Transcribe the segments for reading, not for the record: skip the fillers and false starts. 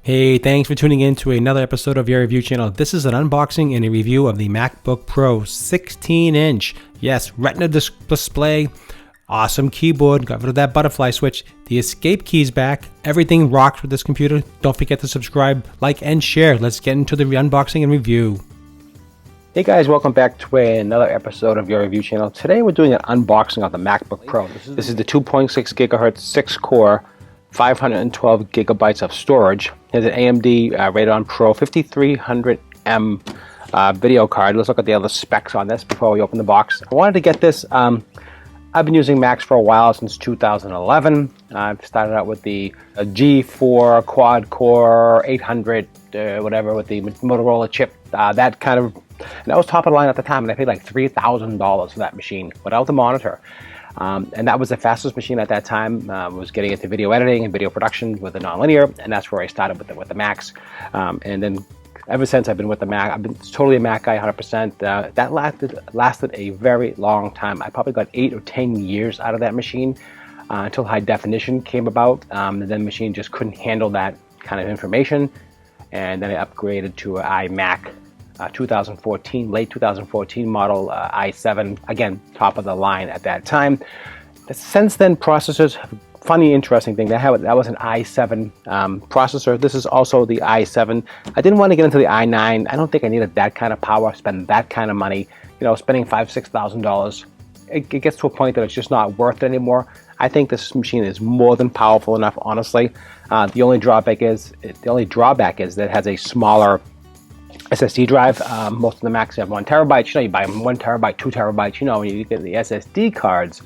Hey, thanks for tuning in to another episode of Your Review Channel. This is an unboxing and a review of the MacBook Pro 16-inch. Yes, Retina display, awesome keyboard, got rid of that butterfly switch, the escape key's back, everything rocks with this computer. Don't forget to subscribe, like, and share. Let's get into the unboxing and review. Hey guys, welcome back to another episode of Your Review Channel. Today we're doing an unboxing of the MacBook Pro. This is the 2.6 gigahertz 6-core 512 gigabytes of storage. Here's an AMD Radeon Pro 5300M video card. Let's look at the other specs on this before we open the box. I wanted to get this. I've been using Macs for a while, since 2011. I've started out with the G4 quad core 800 whatever with the Motorola chip. That kind of, and that was top of the line at the time, and I paid like $3,000 for that machine without the monitor. And that was the fastest machine at that time. Was getting into video editing and video production with the nonlinear, and that's where I started with the Macs. And then ever since I've been with the Mac, I've been totally a Mac guy, 100%. That lasted a very long time. I probably got 8 or 10 years out of that machine until high definition came about. And then the machine just couldn't handle that kind of information, and then I upgraded to an iMac. 2014, late 2014 model i7, again, top of the line at that time. Since then, processors, funny, interesting thing, that was an i7 processor. This is also the i7. I didn't want to get into the i9. I don't think I needed that kind of power, spend that kind of money. You know, spending $5,000-$6,000. It gets to a point that it's just not worth it anymore. I think this machine is more than powerful enough, honestly. The only drawback is that it has a smaller SSD drive. Most of the Macs have 1 terabyte. You know, you buy 1 terabyte, 2 terabytes. You know, when you get the SSD cards,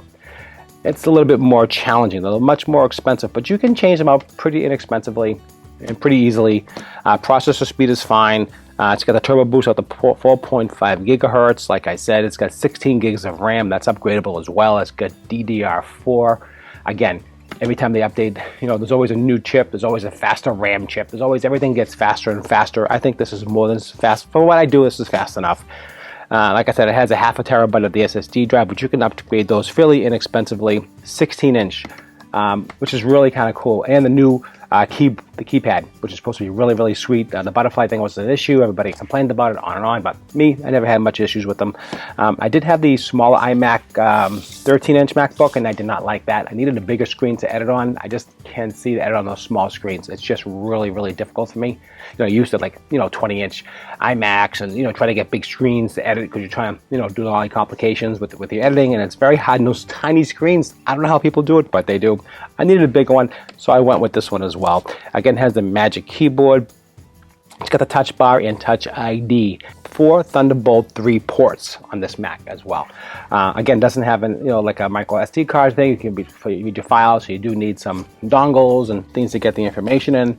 it's a little bit more challenging. They're much more expensive, but you can change them out pretty inexpensively and pretty easily. Processor speed is fine. It's got the turbo boost out to 4.5 gigahertz. Like I said, it's got 16 gigs of RAM. That's upgradable as well. It's got DDR4. Again, every time they update, you know, there's always a new chip. There's always a faster RAM chip. There's always, everything gets faster and faster. I think this is more than fast. For what I do, this is fast enough. Like I said, it has a 0.5 terabyte of the SSD drive, but you can upgrade those fairly inexpensively. 16-inch, which is really kind of cool. And the new the keypad, which is supposed to be really, really sweet. The butterfly thing was an issue. Everybody complained about it, on and on. But me, I never had much issues with them. I did have the smaller iMac 13-inch MacBook, and I did not like that. I needed a bigger screen to edit on. I just can't see the edit on those small screens. It's just really, really difficult for me. You know, I used to, like, you know, 20-inch iMacs, and, you know, try to get big screens to edit because you're trying to, you know, do all the complications with your editing, and it's very hard in those tiny screens. I don't know how people do it, but they do. I needed a bigger one, so I went with this one as well. Again, it has the Magic Keyboard. It's got the Touch Bar and Touch ID. 4 Thunderbolt 3 ports on this Mac as well. Again, doesn't have an, you know, like a micro SD card thing. You can read your files, so you do need some dongles and things to get the information in.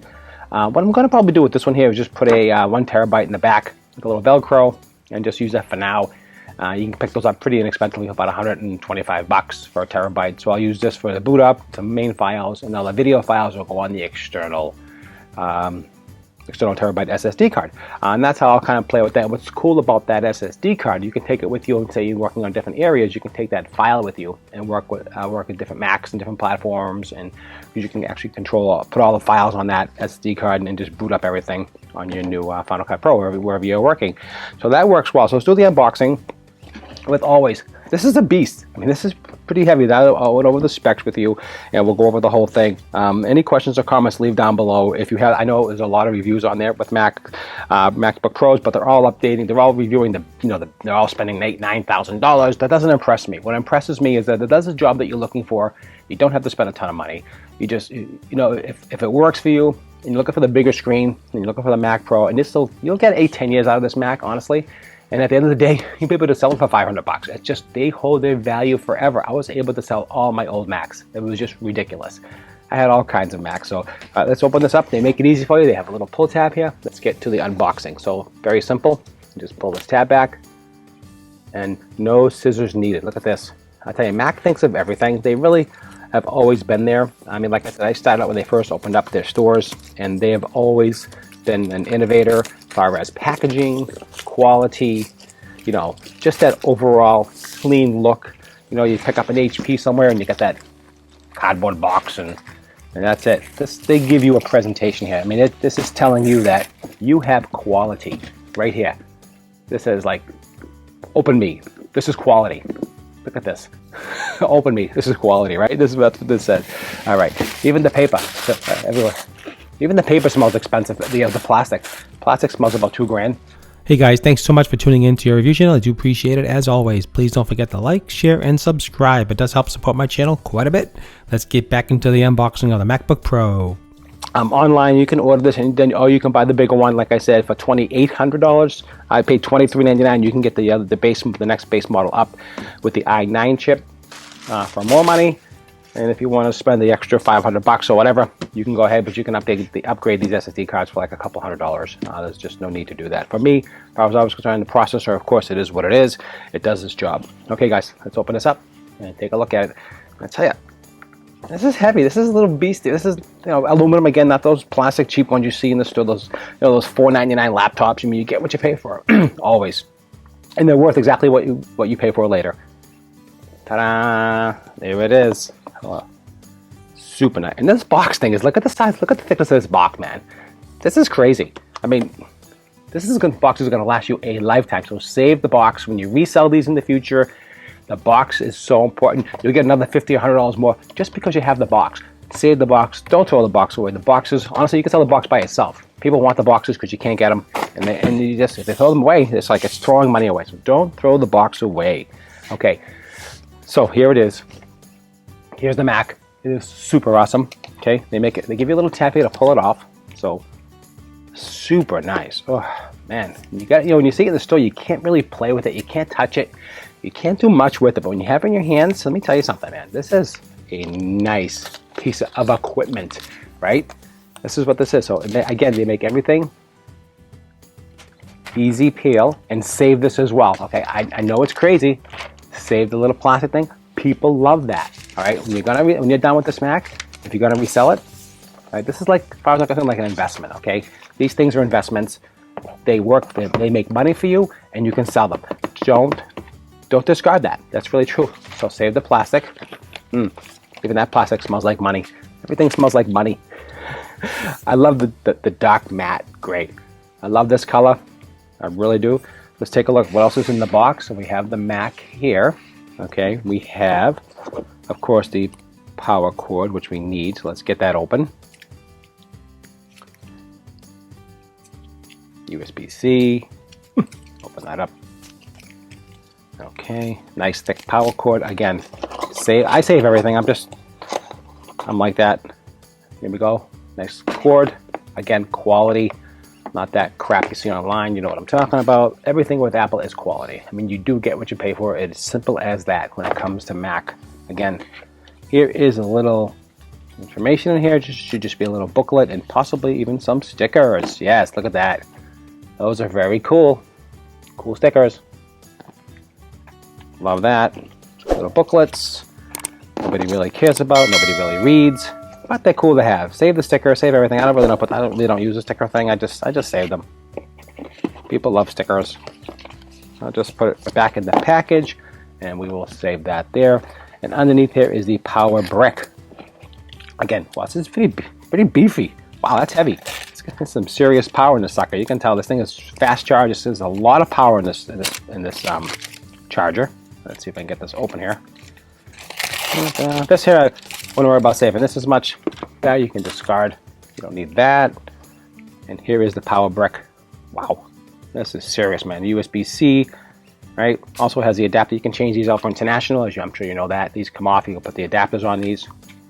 What I'm going to probably do with this one here is just put a 1 terabyte in the back with a little Velcro and just use that for now. You can pick those up pretty inexpensively, about $125 for a terabyte. So I'll use this for the boot up, some main files, and all the video files will go on the external terabyte SSD card. And that's how I'll kind of play with that. What's cool about that SSD card, you can take it with you, and say you're working on different areas, you can take that file with you and work with different Macs and different platforms, and you can actually put all the files on that SD card and just boot up everything on your new Final Cut Pro, wherever you're working. So that works well. So let's do the unboxing. With always, this is a beast. I mean, this is pretty heavy. I went over the specs with you, and we'll go over the whole thing. Any questions or comments, leave down below. If you have, I know there's a lot of reviews on there with MacBook Pros, but they're all updating. They're all reviewing they're all spending $9,000. That doesn't impress me. What impresses me is that it does the job that you're looking for. You don't have to spend a ton of money. You just, you know, if it works for you, and you're looking for the bigger screen, and you're looking for the Mac Pro, and you'll get 8-10 years out of this Mac, honestly. And at the end of the day, you'll be able to sell them for $500. It's just, they hold their value forever. I was able to sell all my old Macs. It was just ridiculous. I had all kinds of Macs. So let's open this up. They make it easy for you. They have a little pull tab here. Let's get to the unboxing. So very simple. Just pull this tab back, and no scissors needed. Look at this. I tell you, Mac thinks of everything. They really have always been there. I mean, like I said, I started out when they first opened up their stores, and they have always been an innovator as far as packaging, quality, you know, just that overall clean look. You know, you pick up an HP somewhere and you get that cardboard box, and And that's it. They give you a presentation here. I mean, this is telling you that you have quality right here. This is like, open me. This is quality. Look at this. Open me. This is quality, right? This is what this says. All right. Even the paper, everywhere. Even the paper smells expensive. The plastic. Plastic smells about $2 grand. Hey guys, thanks so much for tuning in to your review channel. I do appreciate it as always. Please don't forget to like, share, and subscribe. It does help support my channel quite a bit. Let's get back into the unboxing of the MacBook Pro. Online, you can order this, and then you can buy the bigger one. Like I said, for $2,800. I paid $23.99. You can get the next base model up with the i9 chip for more money. And if you want to spend the extra $500 or whatever, you can go ahead, but you can upgrade these SSD cards for like a couple $100. There's just no need to do that. For me, if I was concerned, the processor, of course, it is what it is. It does its job. Okay, guys, let's open this up and take a look at it. I tell you, this is heavy. This is a little beastie. This is, aluminum again, not those plastic cheap ones you see in the store. Those, those $4.99 laptops. I mean, you get what you pay for, always, and they're worth exactly what you pay for later. Ta-da! There it is. Oh, super nice. And this box thing is, look at the size, look at the thickness of this box, man. This is crazy. I mean, box is going to last you a lifetime. So save the box when you resell these in the future. The box is so important. You'll get another $50 or $100 more just because you have the box. Save the box. Don't throw the box away. The boxes, honestly, you can sell the box by itself. People want the boxes because you can't get them, and if they throw them away, it's like it's throwing money away. So don't throw the box away. Okay. So here it is. Here's the Mac. It is super awesome. Okay, they give you a little tap here to pull it off. So super nice. Oh man, when you see it in the store, you can't really play with it. You can't touch it. You can't do much with it. But when you have it in your hands, let me tell you something, man. This is a nice piece of equipment, right? This is what this is. So again, they make everything easy peel, and save this as well. Okay, I know it's crazy. Save the little plastic thing. People love that. All right, when you're done with this Mac, if you're gonna resell it, all right, this is like, as far as I'm concerned, like an investment. Okay, these things are investments. They work. They make money for you, and you can sell them. Don't discard that. That's really true. So save the plastic. Even that plastic smells like money. Everything smells like money. I love the dark matte gray. I love this color. I really do. Let's take a look. What else is in the box? So we have the Mac here. Okay, we have, of course, the power cord, which we need. So let's get that open. USB-C. Open that up. Okay, nice thick power cord. Again, I save everything. I'm like that. Here we go. Nice cord. Again, quality. Not that crap you see online. You know what I'm talking about. Everything with Apple is quality. I mean, you do get what you pay for. It's simple as that when it comes to Mac. Again, here is a little information in here. It should just be a little booklet and possibly even some stickers. Yes, look at that. Those are very cool. Cool stickers. Love that. Little booklets. Nobody really cares about. Nobody really reads. But they're cool to have. Save the sticker, save everything. I don't really use the sticker thing. I just save them. People love stickers. I'll just put it back in the package, and we will save that there. And underneath here is the power brick. Again, wow, this is pretty beefy. Wow, that's heavy. It's got some serious power in this sucker. You can tell this thing is fast charge. There's a lot of power in this charger. Let's see if I can get this open here. And, this here, I wouldn't worry about saving this as much. That you can discard. You don't need that. And here is the power brick. Wow, this is serious, man. USB-C, right? Also has the adapter. You can change these out for international, I'm sure you know that. These come off. You can put the adapters on these,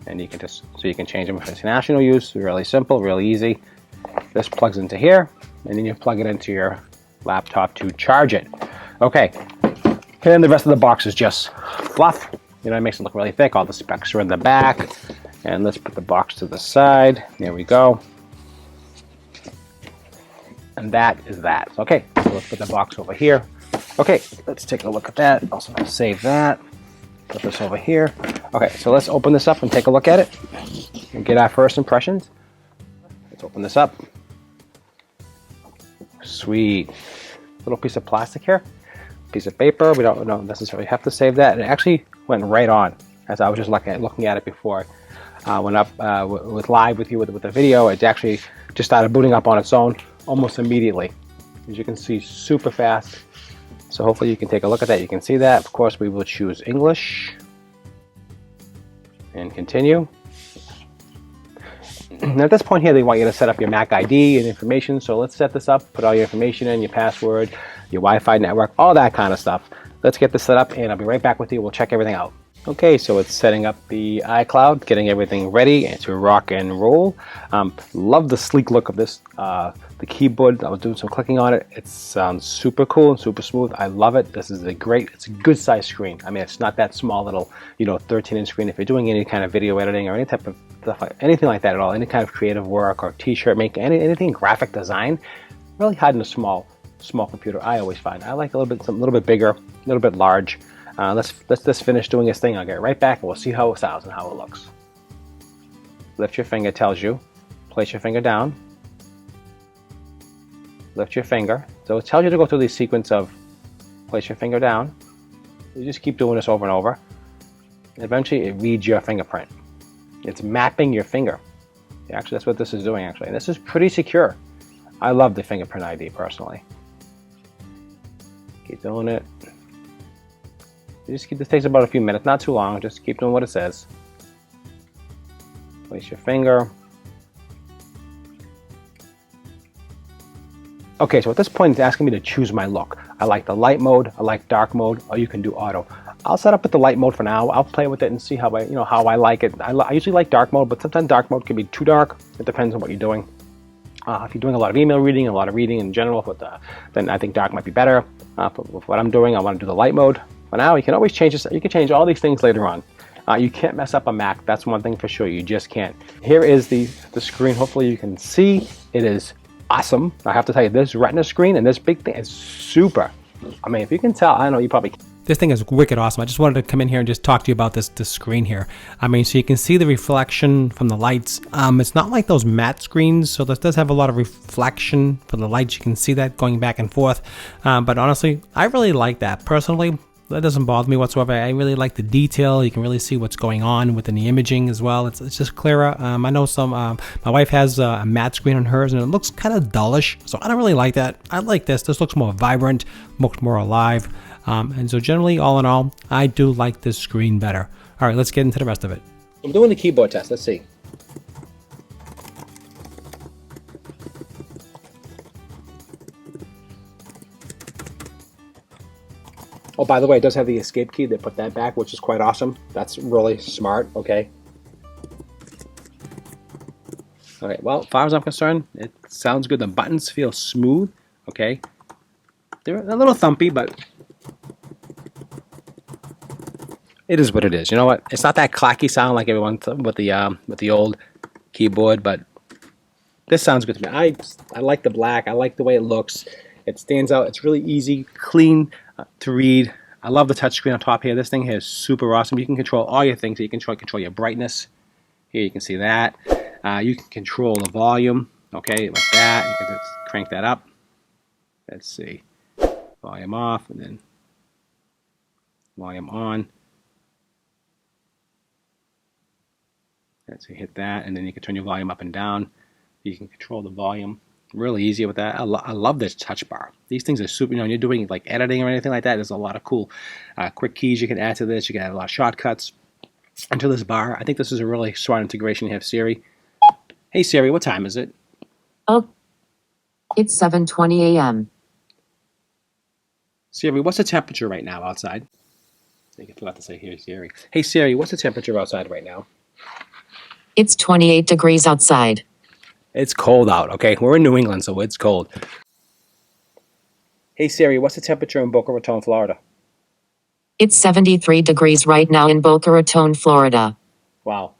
and you can change them for international use. Really simple, really easy. This plugs into here, and then you plug it into your laptop to charge it. Okay, and then the rest of the box is just fluff. It makes it look really thick. All the specs are in the back. And let's put the box to the side. There we go. And that is that. Okay, so let's put the box over here. Okay, let's take a look at that. Also save that. Put this over here. Okay, so let's open this up and take a look at it and get our first impressions. Let's open this up. Sweet. Little piece of plastic here. Piece of paper. We don't necessarily have to save that. It actually went right on as I was just looking at it before. went up with live with you with the video. It actually just started booting up on its own almost immediately. As you can see, super fast. So hopefully you can take a look at that. You can see that. Of course, we will choose English and continue. Now at this point here, they want you to set up your Mac ID and information. So let's set this up, put all your information in, your password, your Wi-Fi network, all that kind of stuff. Let's get this set up and I'll be right back with you. We'll check everything out. Okay, so it's setting up the iCloud, getting everything ready to rock and roll. Love the sleek look of this, the keyboard. I was doing some clicking on it. It sounds super cool and super smooth. I love it. This is it's a good size screen. I mean, it's not that small little, 13-inch screen. If you're doing any kind of video editing or any type of stuff, anything like that at all, any kind of creative work or t-shirt making, anything graphic design, really hard in a small computer. I always find I like something a little bit bigger, a little bit large. Let's just finish doing this thing. I'll get right back and we'll see how it sounds and how it looks. Lift your finger tells you. Place your finger down. Lift your finger. So it tells you to go through the sequence of place your finger down. You just keep doing this over and over. Eventually it reads your fingerprint. It's mapping your finger. Actually, that's what this is doing actually. And this is pretty secure. I love the fingerprint ID personally. Keep doing it. This takes about a few minutes, not too long. Just keep doing what it says. Place your finger. Okay, so at this point, it's asking me to choose my look. I like the light mode, I like dark mode, or you can do auto. I'll set up with the light mode for now. I'll play with it and see how I like it. I usually like dark mode, but sometimes dark mode can be too dark. It depends on what you're doing. If you're doing a lot of email reading, a lot of reading in general, then I think dark might be better. With what I'm doing, I want to do the light mode. But now you can always change this. You can change all these things later on. You can't mess up a Mac. That's one thing for sure. You just can't. Here is the screen. Hopefully you can see. It is awesome. I have to tell you, this Retina screen and this big thing is super. I mean, if you can tell, I don't know, you probably can't. This thing is wicked awesome. I just wanted to come in here and just talk to you about this screen here. I mean, so you can see the reflection from the lights. It's not like those matte screens, so this does have a lot of reflection from the lights. You can see that going back and forth. But honestly, I really like that. Personally, that doesn't bother me whatsoever. I really like the detail. You can really see what's going on within the imaging as well. It's just clearer. I know my wife has a matte screen on hers and it looks kind of dullish, so I don't really like that. I like this. This looks more vibrant, looks more alive. And so generally, all in all, I do like this screen better. All right, let's get into the rest of it. I'm doing the keyboard test. Let's see. Oh, by the way, it does have the escape key. They put that back, which is quite awesome. That's really smart, okay? All right, well, as far as I'm concerned, it sounds good. The buttons feel smooth, okay? They're a little thumpy, but it is what it is. You know what? It's not that clacky sound like everyone with the old keyboard, but this sounds good to me. I like the black. I like the way it looks. It stands out. It's really easy, clean to read. I love the touchscreen on top here. This thing here is super awesome. You can control all your things. You can control your brightness. Here you can see that. You can control the volume. Okay, like that. You can just crank that up. Let's see. Volume off and then volume on. Let's see, hit that, and then you can turn your volume up and down. You can control the volume. Really easy with that. I love this touch bar. These things are super. When you're doing like editing or anything like that, there's a lot of cool quick keys you can add to this. You can add a lot of shortcuts into this bar. I think this is a really smart integration. You have Siri. Hey Siri, what time is it? Oh, it's 7:20 a.m. Siri, what's the temperature right now outside? I forgot to say here, Siri. Hey Siri, what's the temperature outside right now? It's 28 degrees outside. It's cold out, okay? We're in New England, so it's cold. Hey Siri, what's the temperature in Boca Raton, Florida? It's 73 degrees right now in Boca Raton, Florida. Wow.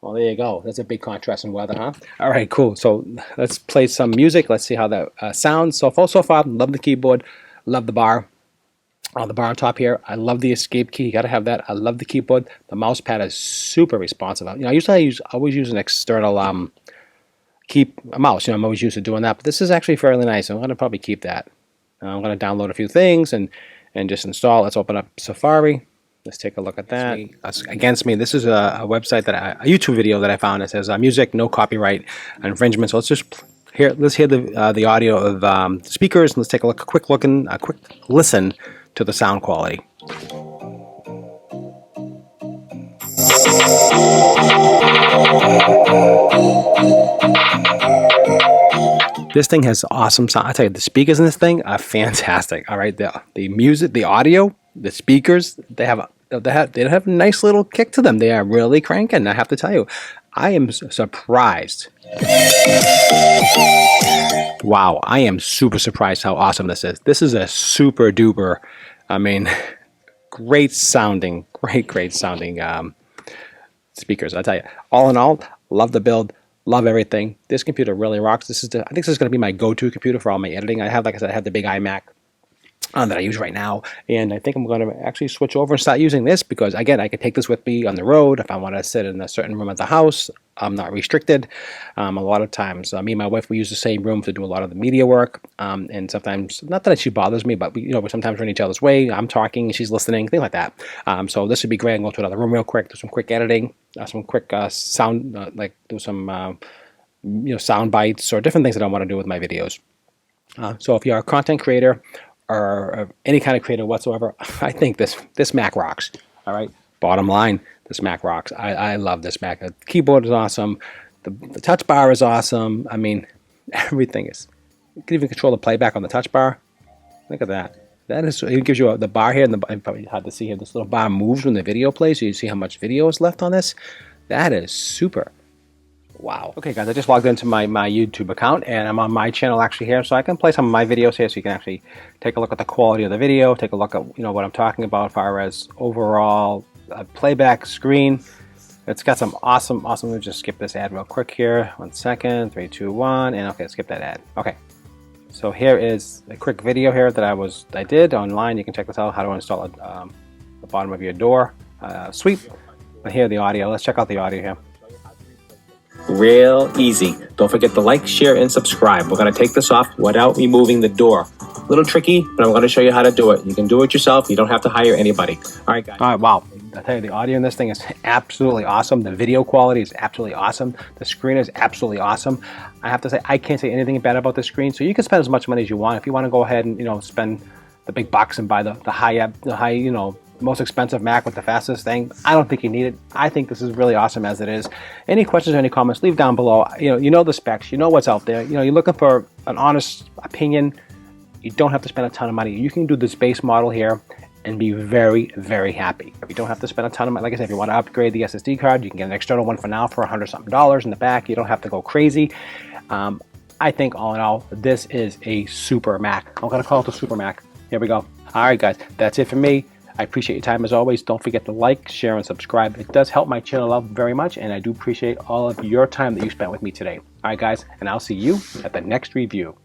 Well, there you go. That's a big contrast in weather, huh? All right, cool. So let's play some music. Let's see how that sounds. So far, love the keyboard, love the bar. The bar on top here. I love the escape key. You got to have that. I love the keyboard. The mouse pad is super responsive. You know, I always use an external mouse. You know, I'm always used to doing that. But this is actually fairly nice. I'm going to probably keep that. I'm going to download a few things and just install. Let's open up Safari. Let's take a look at that. Against me. This is a website a YouTube video that I found. It says music, no copyright infringement. So let's just let's hear the audio of the speakers, and let's take a quick listen to the sound quality. This thing has awesome sound. I tell you, the speakers in this thing are fantastic. All right, the music, the audio, the speakers, they have a nice little kick to them. They are really cranking. I have to tell you, I am surprised. Wow, I am super surprised how awesome this is. This is a super duper, I mean, great sounding speakers. I tell you, all in all, love the build. Love everything. This computer really rocks. I think this is going to be my go-to computer for all my editing. Like I said, I have the big iMac that I use right now, and I think I'm going to actually switch over and start using this because, again, I can take this with me on the road if I want to sit in a certain room of the house. I'm not restricted. A lot of times, me and my wife, we use the same room to do a lot of the media work, and sometimes, not that she bothers me, but we're sometimes we're in each other's way. I'm talking, she's listening, things like that. So this would be great. I can go to another room real quick, do some quick editing, some quick sound, like do some sound bites or different things that I want to do with my videos. So if you're a content creator or any kind of creator whatsoever, I think this Mac rocks. All right, bottom line, this Mac rocks. I love this Mac. The keyboard is awesome. The touch bar is awesome. I mean, everything is. You can even control the playback on the touch bar. Look at that. That is. It gives you the bar here, and probably hard to see here. This little bar moves when the video plays, so you see how much video is left on this. That is super. Wow. Okay, guys, I just logged into my YouTube account, and I'm on my channel actually here, so I can play some of my videos here, so you can actually take a look at the quality of the video, take a look at what I'm talking about as far as overall playback screen. It's got some awesome. Let me just skip this ad real quick here. 1 second. 3, 2, 1, and okay, skip that ad. Okay. So here is a quick video here that I did online. You can check this out. How to install the bottom of your door sweep. And here the audio. Let's check out the audio here. Real easy. Don't forget to like, share, and subscribe. We're going to take this off without removing the door. A little tricky, but I'm going to show you how to do it. You can do it yourself. You don't have to hire anybody. All right, guys. All right, wow. I tell you, the audio in this thing is absolutely awesome. The video quality is absolutely awesome. The screen is absolutely awesome. I have to say, I can't say anything bad about the screen. So you can spend as much money as you want. If you want to go ahead and spend the big bucks and buy the high most expensive Mac with the fastest thing, I don't think you need it. I think this is really awesome as it is. Any questions or any comments, leave down below. You know the specs. You know what's out there. You're looking for an honest opinion. You don't have to spend a ton of money. You can do this base model here and be very, very happy. If you don't have to spend a ton of money, like I said, if you want to upgrade the SSD card, you can get an external one for now for $100-something in the back. You don't have to go crazy. I think all in all, this is a super Mac. I'm going to call it the super Mac. Here we go. All right, guys, that's it for me. I appreciate your time as always. Don't forget to like, share, and subscribe. It does help my channel out very much, and I do appreciate all of your time that you spent with me today. All right, guys, and I'll see you at the next review.